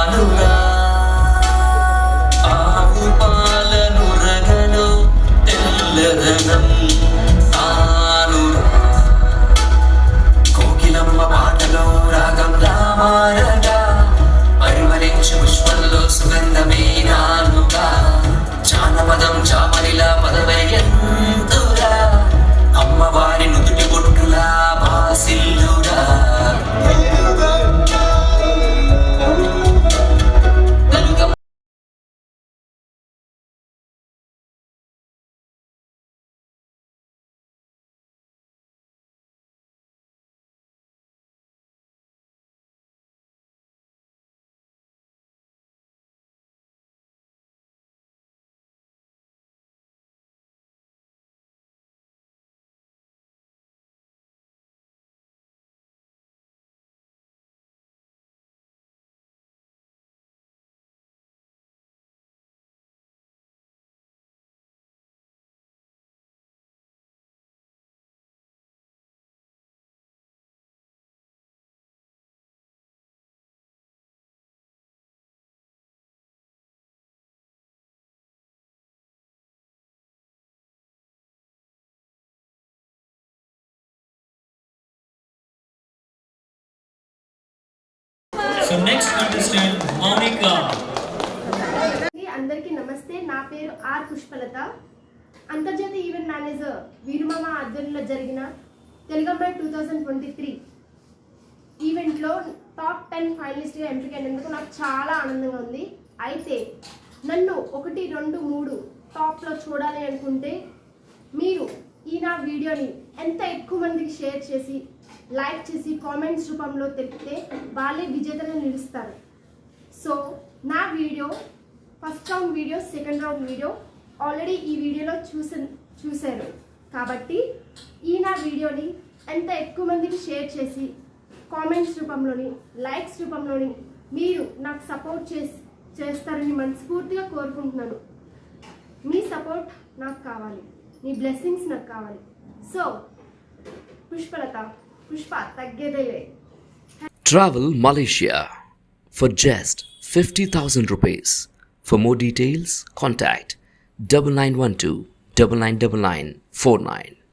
తానురా ఆవు పాలను రగలో తెల్లదనం తానురా కోకిలమ్మ పాటలో రాగం రామారగా పరిమళించు పుష్పంలో సుగంధమే నానుగా జానపదం చామరిలా పదవయంతురా అమ్మవారి నుదుటి బొట్టులా బాసిల్లురా So next contestant Monica. అందరికీ నమస్తే. నా పేరు ఆర్ పుష్పలత. అంతర్జాతీయ ఈవెంట్ మేనేజర్ వీరుమామ ఆధ్వర్యంలో జరిగిన తెలుగమ్మాయి 2023 ఈవెంట్లో టాప్ 10 ఫైనలిస్ట్గా ఎంపికైనందుకు నాకు చాలా ఆనందంగా ఉంది. అయితే నన్ను 1, 2, 3 టాప్లో చూడాలి అనుకుంటే మీరు ఈ నా వీడియోని ఎంత ఎక్కువ మందికి షేర్ చేసి లైక్ చేసి కామెంట్స్ రూపంలో తెలిపితే వాళ్ళే విజేతగా నిలుస్తారు. సో నా video first round video, second round video already ఈ వీడియోలో చూశారు కాబట్టి ఈ నా వీడియోని ఎంత ఎక్కువ మందికి షేర్ చేసి కామెంట్స్ రూపంలోని లైక్స్ రూపంలోని మీరు నాకు సపోర్ట్ చేస్తారని మనస్ఫూర్తిగా కోరుకుంటున్నాను. మీ సపోర్ట్ నాకు కావాలి, మీ బ్లెస్సింగ్స్ నాకు కావాలి. సో పుష్ప తగ్గేదేలే. Travel Malaysia for just 50,000 rupees. For more details, contact 9912 999949.